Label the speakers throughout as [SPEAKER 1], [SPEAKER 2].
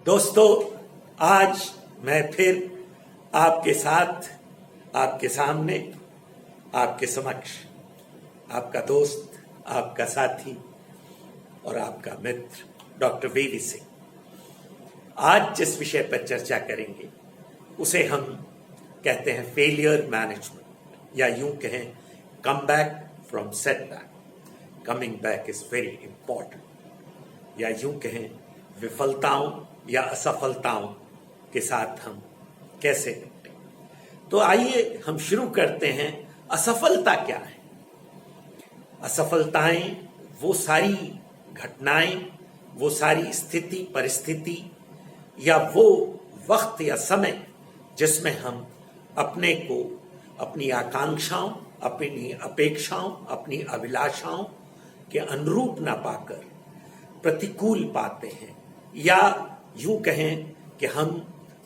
[SPEAKER 1] दोस्तों, आज मैं फिर आपके साथ, आपके सामने, आपके समक्ष, आपका दोस्त, आपका साथी और आपका मित्र डॉक्टर वीवी सिंह आज जिस विषय पर चर्चा करेंगे उसे हम कहते हैं फेलियर मैनेजमेंट, या यूं कहें come back from setback. Coming back is very important, या यूं कहें विफलताओं या असफलताओं के साथ हम कैसे निपटें। तो आइए हम शुरू करते हैं। असफलता क्या है? असफलताएं वो सारी घटनाएं, वो सारी स्थिति परिस्थिति या वो वक्त या समय जिसमें हम अपने को, अपनी आकांक्षाओं, अपनी अपेक्षाओं, अपनी अभिलाषाओं के अनुरूप ना पाकर प्रतिकूल पाते हैं, या यूं कहें कि हम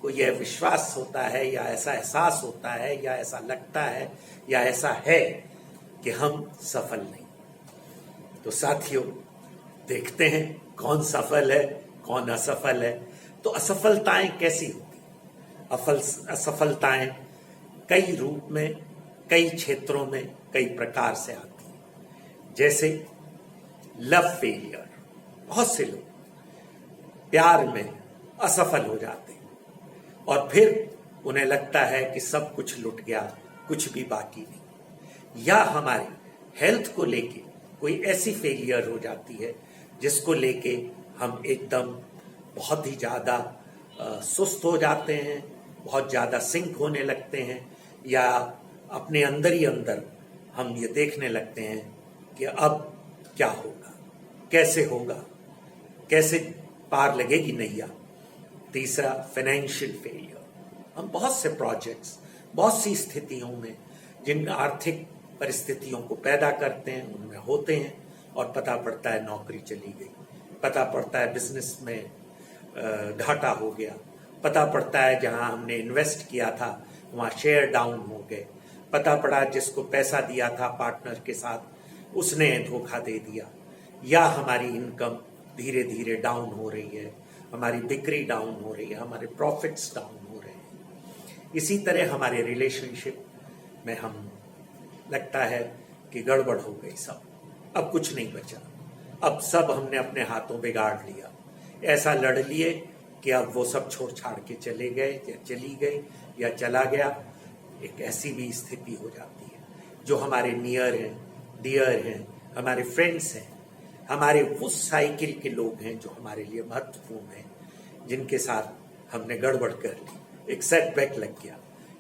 [SPEAKER 1] को यह विश्वास होता है या ऐसा एहसास होता है या ऐसा लगता है या ऐसा है कि हम सफल नहीं। तो साथियों, देखते हैं कौन सफल है, कौन असफल है। तो असफलताएं कैसी होती? असफलताएं कई रूप में, कई क्षेत्रों में, कई प्रकार से आती हैं। जैसे लव फेलियर। बहुत से लोग प्यार में असफल हो जाते हैं और फिर उन्हें लगता है कि सब कुछ लुट गया, कुछ भी बाकी नहीं। या हमारी हेल्थ को लेके कोई ऐसी फेलियर हो जाती है जिसको लेके हम एकदम बहुत ही ज़्यादा सुस्त हो जाते हैं, बहुत ज़्यादा सिंक होने लगते हैं, या अपने अंदर ही अंदर हम ये देखने लगते हैं कि अब क्या होगा, कैसे होगा, कैसे पार लगेगी नैया। तीसरा, फाइनेंशियल फेलियर। हम बहुत से प्रोजेक्ट्स, बहुत सी स्थितियों में जिन आर्थिक परिस्थितियों को पैदा करते हैं उनमें होते हैं और पता पड़ता है नौकरी चली गई, पता पड़ता है बिजनेस में घाटा हो गया, पता पड़ता है जहां हमने इन्वेस्ट किया था वहां शेयर डाउन हो गए, पता पड़ा जिसको पैसा दिया था पार्टनर के साथ उसने धोखा दे दिया, या हमारी इनकम धीरे धीरे डाउन हो रही है, हमारी बिक्री डाउन हो रही है, हमारे प्रॉफिट्स डाउन हो रहे हैं। इसी तरह हमारे रिलेशनशिप में हम लगता है कि गड़बड़ हो गई, सब अब कुछ नहीं बचा, अब सब हमने अपने हाथों बिगाड़ लिया, ऐसा लड़ लिए कि अब वो सब छोड़ छाड़ के चले गए या चली गई या चला गया। एक ऐसी भी स्थिति हो जाती है। जो हमारे नियर हैं, डियर हैं, हमारे फ्रेंड्स हैं, हमारे उस साइकिल के लोग हैं जो हमारे लिए महत्वपूर्ण हैं, जिनके साथ हमने गड़बड़ कर ली, एक सेटबैक लग गया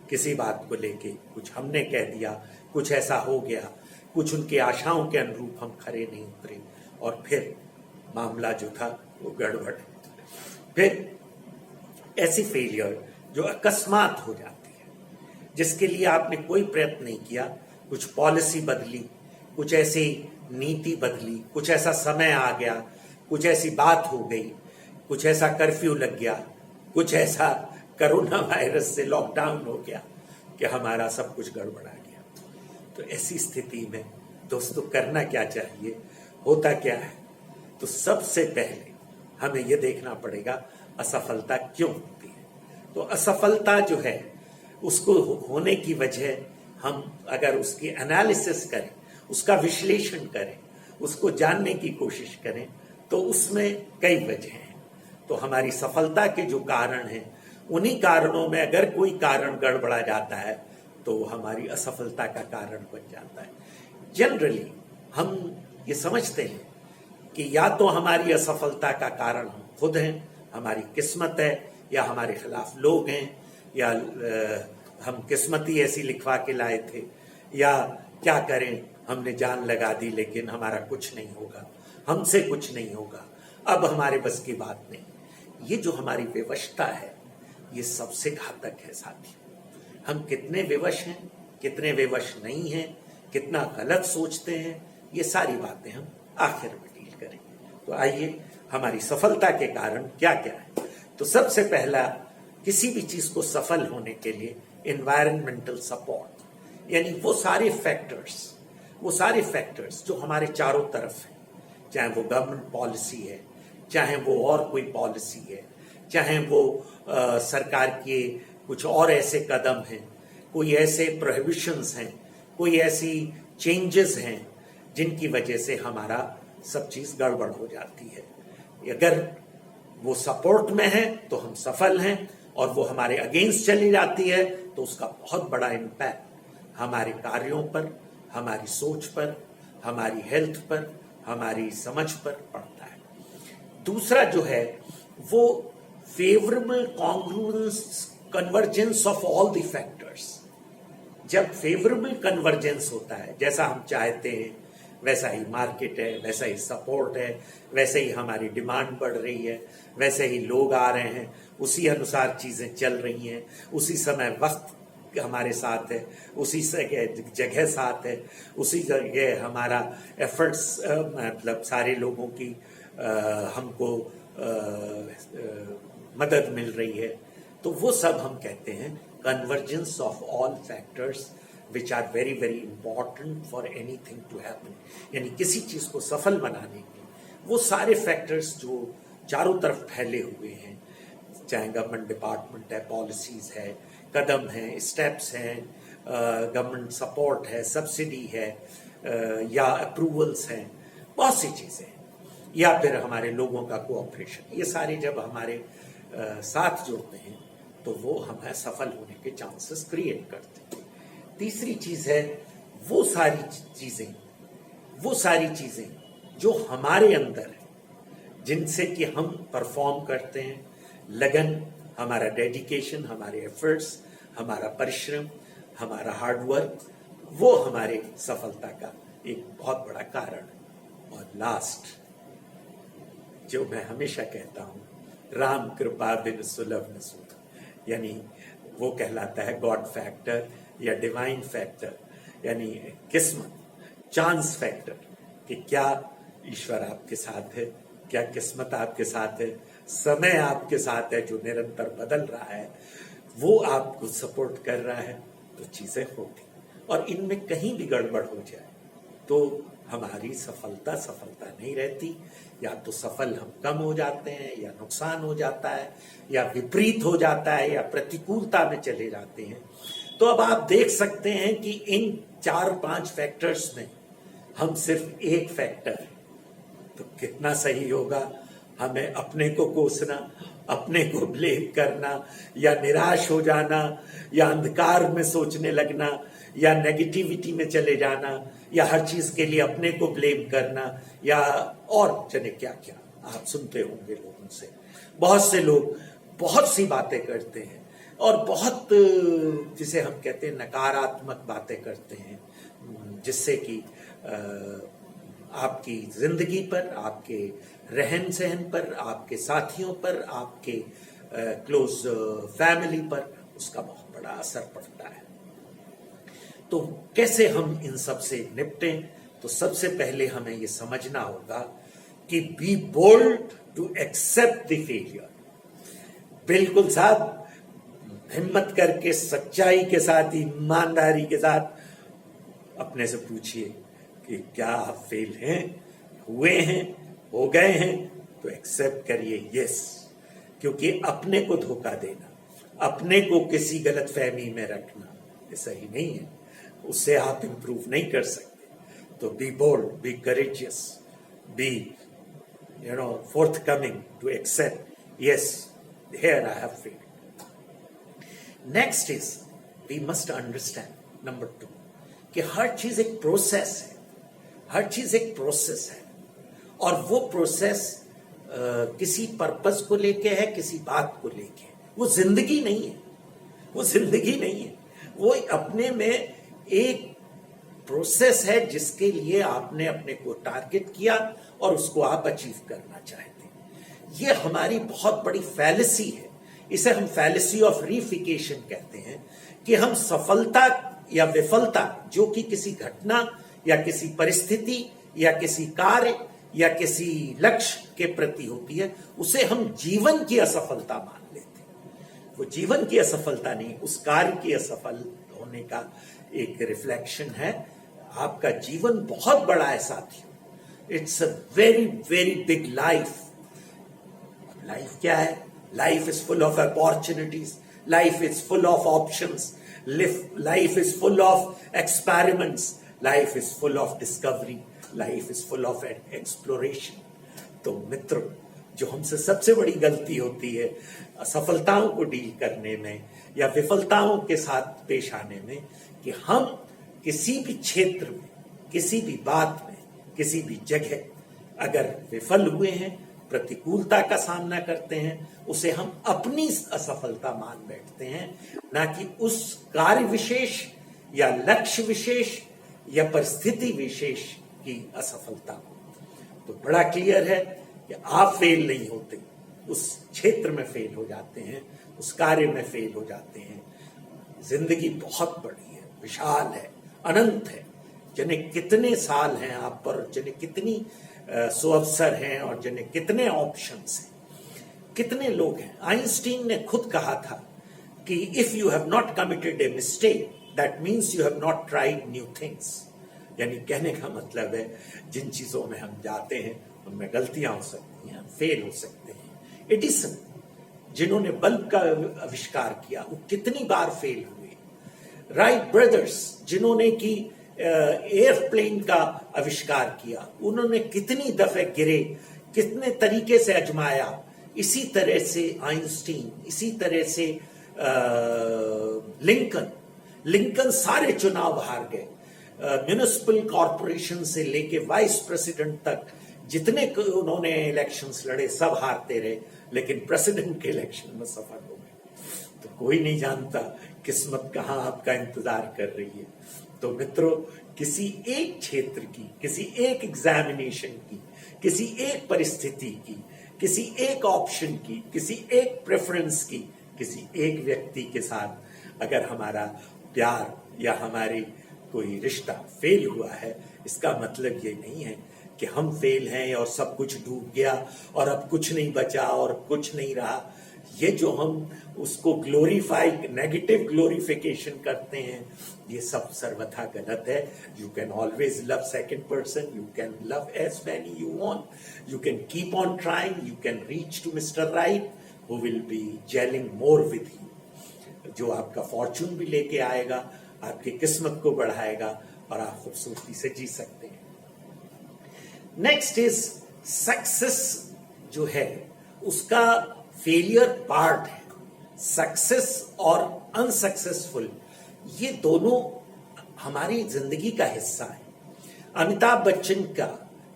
[SPEAKER 1] किसी बात को लेके, कुछ हमने कह दिया, कुछ ऐसा हो गया, कुछ उनकी आशाओं के अनुरूप हम खरे नहीं उतरे और फिर मामला जो था वो गड़बड़। फिर ऐसी फेलियर जो अकस्मात हो जाती है, जिसके लिए आपने कोई प्रयत्न नहीं किया, कुछ पॉलिसी बदली, कुछ ऐसी नीति बदली, कुछ ऐसा समय आ गया, कुछ ऐसी बात हो गई, कुछ ऐसा कर्फ्यू लग गया, कुछ ऐसा कोरोना वायरस से लॉकडाउन हो गया कि हमारा सब कुछ गड़बड़ा गया। तो ऐसी स्थिति में दोस्तों करना क्या चाहिए, होता क्या है? तो सबसे पहले हमें यह देखना पड़ेगा असफलता क्यों होती है। तो असफलता जो है उसको होने की वजह हम अगर उसकी एनालिसिस करें, उसका विश्लेषण करें, उसको जानने की कोशिश करें तो उसमें कई वजह हैं। तो हमारी सफलता के जो कारण हैं, उन्हीं कारणों में अगर कोई कारण गड़बड़ा जाता है तो हमारी असफलता का कारण बन जाता है। जनरली हम ये समझते हैं कि या तो हमारी असफलता का कारण हम खुद हैं, हमारी किस्मत है, या हमारे खिलाफ लोग हैं, या हम किस्मत ही ऐसी लिखवा के लाए थे, या क्या करें हमने जान लगा दी लेकिन हमारा कुछ नहीं होगा, हमसे कुछ नहीं होगा, अब हमारे बस की बात नहीं। ये जो हमारी विवशता है ये सबसे घातक है साथी। हम कितने विवश हैं, कितने विवश नहीं हैं, कितना गलत सोचते हैं, ये सारी बातें हम आखिर में डील करेंगे। तो आइए, हमारी सफलता के कारण क्या क्या है। तो सबसे पहला, किसी भी चीज को सफल होने के लिए एनवायरमेंटल सपोर्ट, यानी वो सारे फैक्टर्स जो हमारे चारों तरफ हैं, चाहे वो गवर्नमेंट पॉलिसी है, चाहे वो और कोई पॉलिसी है, चाहे वो सरकार के कुछ और ऐसे कदम हैं, कोई ऐसे प्रोहिबिशंस हैं, कोई ऐसी चेंजेस हैं जिनकी वजह से हमारा सब चीज गड़बड़ हो जाती है। अगर वो सपोर्ट में है तो हम सफल हैं, और वो हमारे अगेंस्ट चली जाती है तो उसका बहुत बड़ा इम्पैक्ट हमारे कार्यों पर, हमारी सोच पर, हमारी हेल्थ पर, हमारी समझ पर पड़ता है। दूसरा जो है वो favourable congruence convergence of all the factors. जब फेवरेबल कन्वर्जेंस होता है, जैसा हम चाहते हैं वैसा ही मार्केट है, वैसा ही सपोर्ट है, वैसे ही हमारी डिमांड बढ़ रही है, वैसे ही लोग आ रहे हैं, उसी अनुसार चीजें चल रही हैं, उसी समय वक्त हमारे साथ है, उसी जगह साथ है, उसी जगह हमारा एफर्ट्स मतलब सारे लोगों की हमको मदद मिल रही है, तो वो सब हम कहते हैं convergence of all factors which are very very important for anything to happen. यानी किसी चीज को सफल बनाने के वो सारे फैक्टर्स जो चारों तरफ फैले हुए हैं, चाहे गवर्नमेंट डिपार्टमेंट है, पॉलिसीज है, कदम हैं, स्टेप्स हैं, गवर्नमेंट सपोर्ट है, सब्सिडी है, या अप्रूवल्स हैं, बहुत सी चीजें हैं, या फिर हमारे लोगों का कोऑपरेशन, ये सारे जब हमारे साथ जुड़ते हैं तो वो हमें सफल होने के चांसेस क्रिएट करते हैं। तीसरी चीज है वो सारी चीजें जो हमारे अंदर है, जिनसे कि हम परफॉर्म करते हैं, लगन, हमारा डेडिकेशन, हमारे एफर्ट्स, हमारा परिश्रम, हमारा हार्डवर्क, वो हमारे सफलता का एक बहुत बड़ा कारण है। और लास्ट जो मैं हमेशा कहता हूं, राम कृपा बिन सुलभ न सुख, यानी वो कहलाता है गॉड फैक्टर या डिवाइन फैक्टर, यानी किस्मत, चांस फैक्टर, कि क्या ईश्वर आपके साथ है, क्या किस्मत आपके साथ है, समय आपके साथ है जो निरंतर बदल रहा है, वो आपको सपोर्ट कर रहा है, तो चीजें होगी। और इनमें कहीं भी गड़बड़ हो जाए तो हमारी सफलता नहीं रहती, या तो सफल हम कम हो जाते हैं, या नुकसान हो जाता है, या विपरीत हो जाता है, या प्रतिकूलता में चले जाते हैं। तो अब आप देख सकते हैं कि इन 4-5 फैक्टर्स में हम सिर्फ एक फैक्टर, तो कितना सही होगा हमें अपने को कोसना, अपने को ब्लेम करना, या निराश हो जाना, या अंधकार में सोचने लगना, या नेगेटिविटी में चले जाना, या हर चीज के लिए अपने को ब्लेम करना, या और जाने क्या क्या आप सुनते होंगे लोगों से। बहुत से लोग बहुत सी बातें करते हैं और बहुत, जिसे हम कहते हैं नकारात्मक बातें करते हैं, जिससे कि आपकी जिंदगी पर, आपके रहन सहन पर, आपके साथियों पर, आपके क्लोज फैमिली पर उसका बहुत बड़ा असर पड़ता है। तो कैसे हम इन सब से निपटें? तो सबसे पहले हमें ये समझना होगा कि be bold to accept the failure. बिल्कुल साहब, हिम्मत करके, सच्चाई के साथ, ईमानदारी के साथ अपने से पूछिए कि क्या आप फेल हैं, हुए हैं, हो गए हैं, तो एक्सेप्ट करिए यस। क्योंकि अपने को धोखा देना, अपने को किसी गलत फहमी में रखना, ये सही नहीं है, उससे आप इंप्रूव नहीं कर सकते। तो be bold, be courageous, be forthcoming to accept, yes, here I have failed. Next is, we must understand, number 2, कि हर चीज एक प्रोसेस है, हर चीज एक प्रोसेस है, और वो प्रोसेस किसी पर्पस को लेके है, किसी बात को लेके। वो जिंदगी नहीं है, वो जिंदगी नहीं है, वो अपने में एक प्रोसेस है जिसके लिए आपने अपने को टारगेट किया और उसको आप अचीव करना चाहते हैं। ये हमारी बहुत बड़ी फैलेसी है, इसे हम फैलेसी ऑफ रीफिकेशन कहते हैं, कि हम सफलता या विफलता जो कि किसी घटना या किसी परिस्थिति या किसी कार्य या किसी लक्ष्य के प्रति होती है, उसे हम जीवन की असफलता मान लेते हैं। वो जीवन की असफलता नहीं, उस कार्य की असफल होने का एक रिफ्लेक्शन है। आपका जीवन बहुत बड़ा है साथियों, it's a very very big life. Life क्या है? Life is full of opportunities. Life is full of options. Life is full of experiments. Life is full of discovery. Life is full of exploration. तो मित्रों, जो हमसे सबसे बड़ी गलती होती है असफलताओं को डील करने में या विफलताओं के साथ पेश आने में, कि हम किसी भी क्षेत्र में, किसी भी बात में, किसी भी जगह अगर विफल हुए हैं, प्रतिकूलता का सामना करते हैं, उसे हम अपनी असफलता मान बैठते हैं, ना कि उस कार्य विशेष या लक्ष्य विशेष या परिस्थिति विशेष की असफलता को। तो बड़ा क्लियर है कि आप फेल नहीं होते, उस क्षेत्र में फेल हो जाते हैं, उस कार्य में फेल हो जाते हैं। जिंदगी बहुत बड़ी है, विशाल है, अनंत है। जिन्हें कितने साल हैं आप पर, जिन्हें कितनी सुअवसर हैं और जिन्हें कितने ऑप्शंस हैं, कितने लोग हैं। आइंस्टीन ने खुद कहा था कि if you have not committed a mistake that means you have not tried new things. यानी कहने का मतलब है जिन चीजों में हम जाते हैं उनमें गलतियां हो सकती हैं, फेल हो सकते हैं। एडिसन जिन्होंने बल्ब का आविष्कार किया, वो कितनी बार फेल हुए। राइट ब्रदर्स जिन्होंने की एयरप्लेन का आविष्कार किया, उन्होंने कितनी दफे गिरे, कितने तरीके से आजमाया। इसी तरह से आइंस्टीन, इसी तरह से लिंकन सारे चुनाव हार गए। म्युनिसिपल कॉरपोरेशन से लेके वाइस प्रेसिडेंट तक जितने उन्होंने इलेक्शंस लड़े सब हारते रहे, लेकिन प्रेसिडेंट के इलेक्शन में सफल हो गए। तो कोई नहीं जानता किस्मत कहां आपका इंतजार कर रही है। तो मित्रों, किसी एक क्षेत्र की, किसी एक एग्जामिनेशन की, किसी एक परिस्थिति की, किसी एक ऑप्शन की, किसी एक प्रेफरेंस की, किसी एक व्यक्ति के साथ अगर हमारा प्यार या हमारी कोई रिश्ता फेल हुआ है, इसका मतलब ये नहीं है कि हम फेल हैं और सब कुछ डूब गया और अब कुछ नहीं बचा और कुछ नहीं रहा। ये जो हम उसको ग्लोरीफाई, नेगेटिव ग्लोरिफिकेशन करते हैं, ये सब सर्वथा गलत है। You can always love second person, you can love as many you want, you can keep on trying, you can reach to mister right who will be jelling more with you, जो आपका Fortune भी लेके आएगा, आपकी किस्मत को बढ़ाएगा और आप खूबसूरती से जी सकते हैं। नेक्स्ट इज सक्सेस जो है उसका फेलियर पार्ट है। सक्सेस और अनसक्सेसफुल ये दोनों हमारी जिंदगी का हिस्सा है। अमिताभ बच्चन का,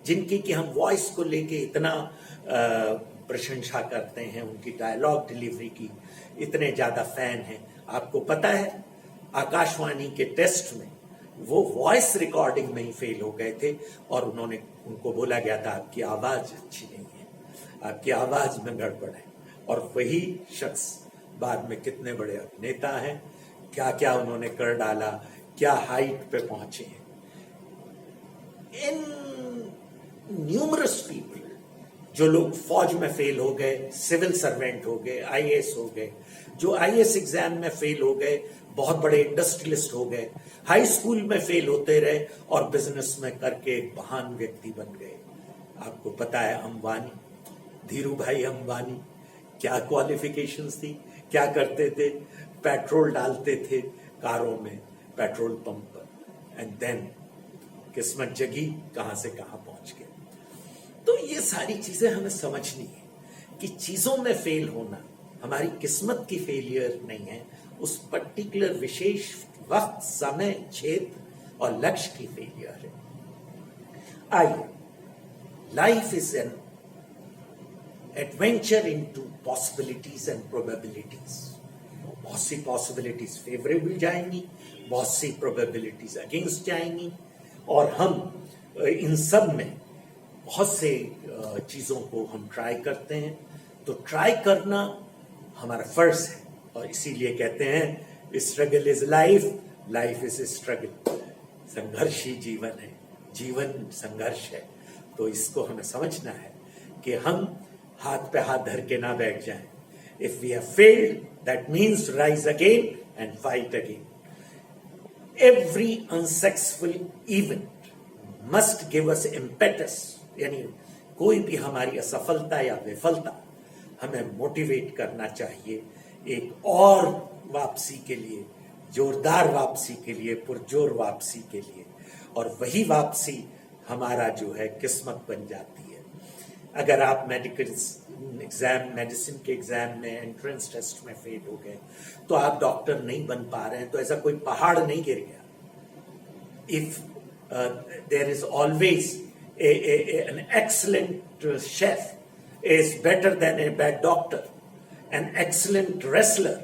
[SPEAKER 1] जिनकी कि हम वॉइस को लेके इतना प्रशंसा करते हैं, उनकी डायलॉग डिलीवरी की इतने ज्यादा फैन हैं, आपको पता है आकाशवाणी के टेस्ट में वो वॉइस रिकॉर्डिंग में ही फेल हो गए थे और उनको बोला गया था आपकी आवाज अच्छी नहीं है, आपकी आवाज में गड़बड़ है। और वही शख्स बाद में कितने बड़े अभिनेता हैं, क्या क्या उन्होंने कर डाला, क्या हाइट पे पहुंचे हैं। इन न्यूमरस पीपल, जो लोग फौज में फेल हो गए, सिविल सर्वेंट हो गए, आईएएस हो गए, जो आईएएस एग्जाम में फेल हो गए, बहुत बड़े इंडस्ट्रियलिस्ट हो गए, हाई स्कूल में फेल होते रहे और बिजनेस में करके एक महान व्यक्ति बन गए। आपको पता है अंबानी, धीरू भाई अंबानी, क्या क्वालिफिकेशंस थी, क्या करते थे, पेट्रोल डालते थे कारों में, पेट्रोल पंप पर, एंड देन किस्मत जगी, कहां से कहां पहुंच गए। तो ये सारी चीजें हमें समझनी है कि चीजों में फेल होना हमारी किस्मत की फेलियर नहीं है, उस पर्टिकुलर विशेष वक्त, समय, क्षेत्र और लक्ष्य की फेलियर है। आइए, life is an adventure into possibilities and probabilities. बहुत सी पॉसिबिलिटीज फेवरेबल जाएंगी, बहुत सी प्रोबेबिलिटीज अगेंस्ट जाएंगी, और हम इन सब में बहुत से चीजों को हम ट्राई करते हैं। तो ट्राई करना हमारा फर्ज है, और इसीलिए कहते हैं struggle is life, life is struggle. संघर्ष ही जीवन है, जीवन संघर्ष है। तो इसको हमें समझना है कि हम हाथ पे हाथ धर के ना बैठ जाएं। If we have failed, that means rise again and fight again. Every unsuccessful event must give us impetus, यानी कोई भी हमारी असफलता या विफलता हमें मोटिवेट करना चाहिए एक और वापसी के लिए, जोरदार वापसी के लिए, पुरजोर वापसी के लिए। और वही वापसी हमारा जो है किस्मत बन जाती है। अगर आप मेडिसिन के एग्जाम में, एंट्रेंस टेस्ट में फेल हो गए, तो आप डॉक्टर नहीं बन पा रहे हैं, तो ऐसा कोई पहाड़ नहीं गिर गया। If there is always an excellent chef is better than a bad doctor. An excellent wrestler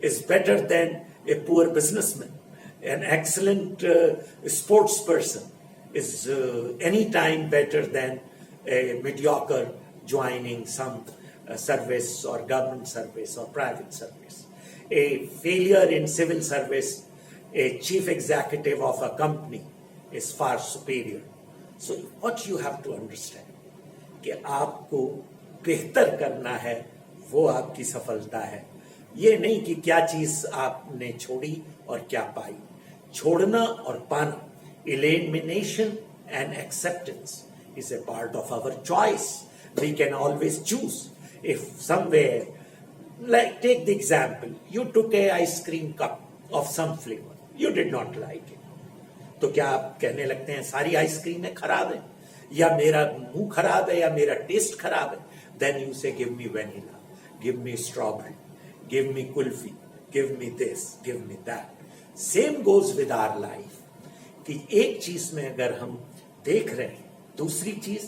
[SPEAKER 1] is better than a poor businessman. An excellent sports person is anytime better than a mediocre joining some service or government service or private service. A failure in civil service, a chief executive of a company is far superior. So what you have to understand कि आपको बेहतर करना है, वो आपकी सफलता है। ये नहीं कि क्या चीज आपने छोड़ी और क्या पाई। छोड़ना और पाना, elimination and acceptance is a part of our choice. We can always choose. If somewhere, like take the example, you took a ice cream cup of some flavor, you did not like it. तो क्या आप कहने लगते हैं सारी आइसक्रीमें खराब है, या मेरा मुंह खराब है, या मेरा टेस्ट खराब है? Then you say give me vanilla, give me strawberry, give me kulfi, give me this, give me that. Same goes with our life कि एक चीज में अगर हम देख रहे हैं, दूसरी चीज,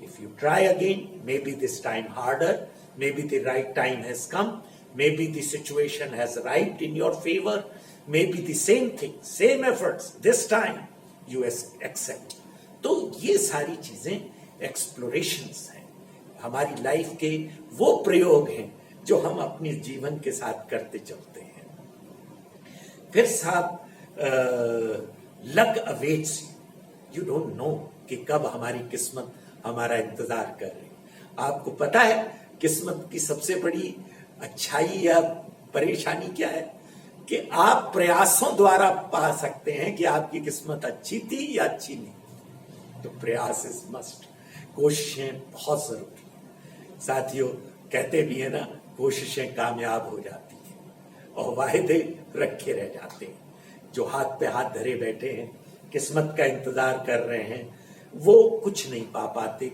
[SPEAKER 1] if you try again, may be this time harder, may be the right time has come, may be the situation has right in your favour, maybe the same thing, same efforts, this time you accept. तो ये सारी चीजें explorations हैं, हमारी life के वो प्रयोग हैं जो हम अपने जीवन के साथ करते चलते हैं। फिर साहब, luck awaits you don't know कि कब हमारी किस्मत हमारा इंतजार कर रही। आपको पता है किस्मत की सबसे बड़ी अच्छाई या परेशानी क्या है? कि आप प्रयासों द्वारा पा सकते हैं कि आपकी किस्मत अच्छी थी या अच्छी नहीं। तो प्रयास इज मस्ट, कोशिशें बहुत जरूरी है। साथियों, कहते भी है ना, कोशिशें कामयाब हो जाती हैं और वायदे रखे रह जाते हैं। जो हाथ पे हाथ धरे बैठे हैं, किस्मत का इंतजार कर रहे हैं, वो कुछ नहीं पा पाते।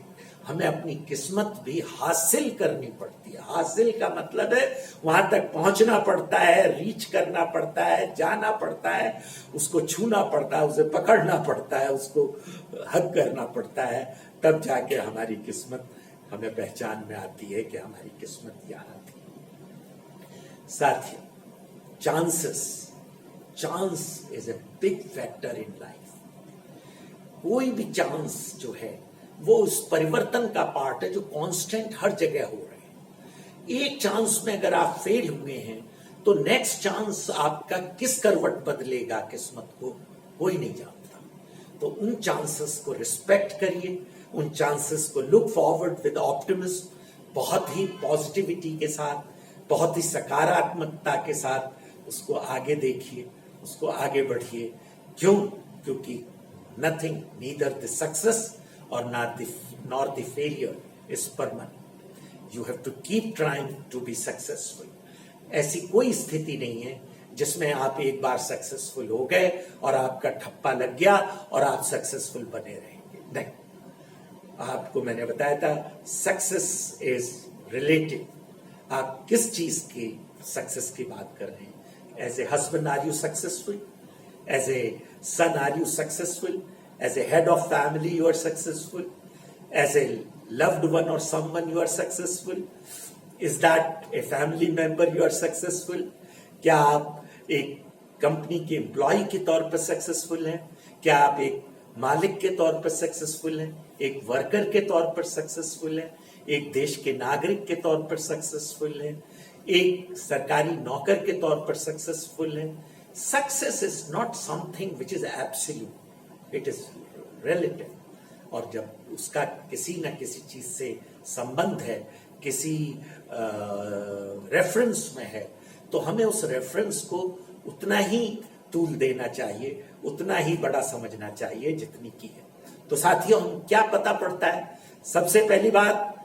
[SPEAKER 1] हमें अपनी किस्मत भी हासिल करनी पड़ती है। हासिल का मतलब है वहां तक पहुंचना पड़ता है, रीच करना पड़ता है, जाना पड़ता है, उसको छूना पड़ता है, उसे पकड़ना पड़ता है, उसको हक करना पड़ता है, तब जाके हमारी किस्मत हमें पहचान में आती है कि हमारी किस्मत यहाँ थी। साथियों, chance is a big factor in life. कोई भी चांस जो है वो उस परिवर्तन का पार्ट है जो कांस्टेंट हर जगह हो रहे हैं। एक चांस में अगर आप फेल हुए हैं तो नेक्स्ट चांस आपका किस करवट बदलेगा किस्मत को, कोई नहीं जानता। तो उन चांसेस को रिस्पेक्ट करिए, उन चांसेस को लुक फॉरवर्ड विद ऑप्टिमिज्म, बहुत ही पॉजिटिविटी के साथ, बहुत ही सकारात्मकता के साथ उसको आगे देखिए, उसको आगे बढ़िए। क्यों? क्योंकि nothing, neither the success or nor the failure is permanent. You have to keep trying to be successful. ऐसी कोई स्थिति नहीं है जिसमें आप एक बार सक्सेसफुल हो गए और आपका ठप्पा लग गया और आप सक्सेसफुल बने रहेंगे। नहीं, आपको मैंने बताया था सक्सेस इज रिलेटिव। आप किस चीज की सक्सेस की बात कर रहे हैं? As a husband are you successful? As a son are you successful? As a head of family, you are successful. As a loved one or someone, you are successful. Is that a family member, you are successful? क्या आप एक company के employ के तौर पर successful हैं? क्या आप एक मालिक के तौर पर सक्सेसफुल हैं? एक वर्कर के तौर पर सक्सेसफुल हैं? एक देश के नागरिक के तौर पर सक्सेसफुल हैं? एक सरकारी नौकर के तौर पर सक्सेसफुल हैं? Success is not something which is absolute, it is relative. और जब उसका किसी न किसी चीज से संबंध है, किसी रेफरेंस में है, तो हमें उस रेफरेंस को उतना ही तूल देना चाहिए, उतना ही बड़ा समझना चाहिए जितनी की है। तो साथियों, हम क्या पता पड़ता है? सबसे पहली बात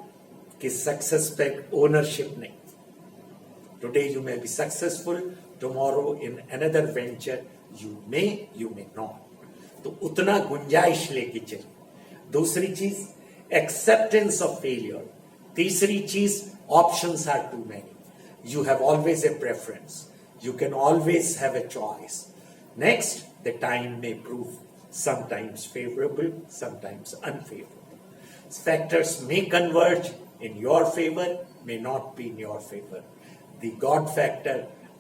[SPEAKER 1] कि सक्सेस पे ओनरशिप नहीं। Today you may be successful, tomorrow in another venture you may not. तो उतना गुंजाइश लेके चलिए। दूसरी चीज एक्सेप्टेंस ऑफ फेलियर। तीसरी चीज options are too many, you have always a preference, you can always have a choice. Next, the time may prove sometimes favorable, sometimes unfavorable. Factors may converge in your favor, may not be in your favor. The God factor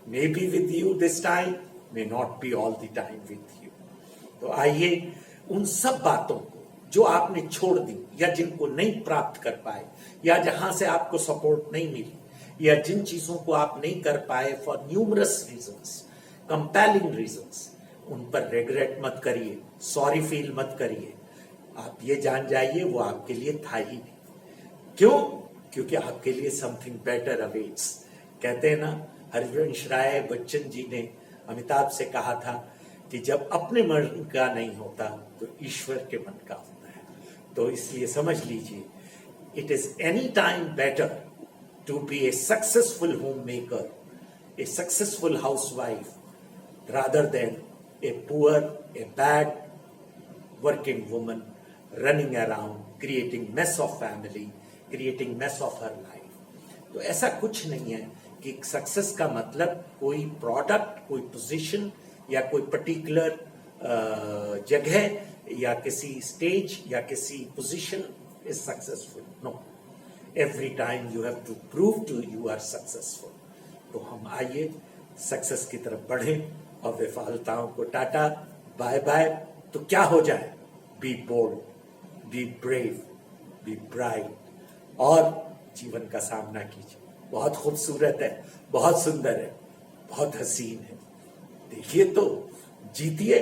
[SPEAKER 1] may be with you this time, may not be all the time with you. तो आइए उन सब बातों को जो आपने छोड़ दी या जिनको नहीं प्राप्त कर पाए या जहां से आपको सपोर्ट नहीं मिली या जिन चीजों को आप नहीं कर पाए for numerous reasons, compelling reasons, उन पर रिग्रेट मत करिए, सॉरी फील मत करिए। आप ये जान जाइए वो आपके लिए था ही नहीं। क्यों? क्योंकि आपके लिए समथिंग बेटर अवेट्स। कहते हैं ना, हरिवंश राय बच्चन जी ने अमिताभ से कहा था कि जब अपने मन का नहीं होता तो ईश्वर के मन का होता है। तो इसलिए समझ लीजिए, it is any time better to be a successful home maker, a successful housewife, rather than a poor, a bad working woman running around, creating mess of family, creating mess of her life. तो ऐसा कुछ नहीं है कि success का मतलब कोई product, कोई पोजीशन या कोई पर्टिकुलर जगह या किसी स्टेज या किसी position is successful. No, every time you have to prove to you are successful. तो हम आइए सक्सेस की तरफ बढ़ें और विफलताओं को टाटा बाय बाय। तो क्या हो जाए? Be bold, be brave, be bright और जीवन का सामना कीजिए। बहुत खूबसूरत है, बहुत सुंदर है, बहुत हसीन है। देखिए तो जीतिए,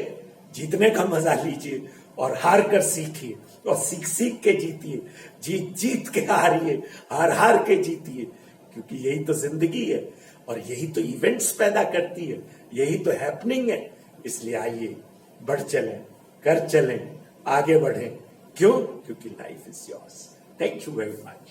[SPEAKER 1] जीतने का मजा लीजिए और हार कर सीखिए और सीख सीख के जीतिए, जीत जीत के हारिए, हार हार के जीतिए, क्योंकि यही तो जिंदगी है और यही तो इवेंट्स पैदा करती है, यही तो हैपनिंग है। इसलिए आइए बढ़ चलें, कर चलें, आगे बढ़ें। क्यों? क्योंकि life is yours. Thank you very much.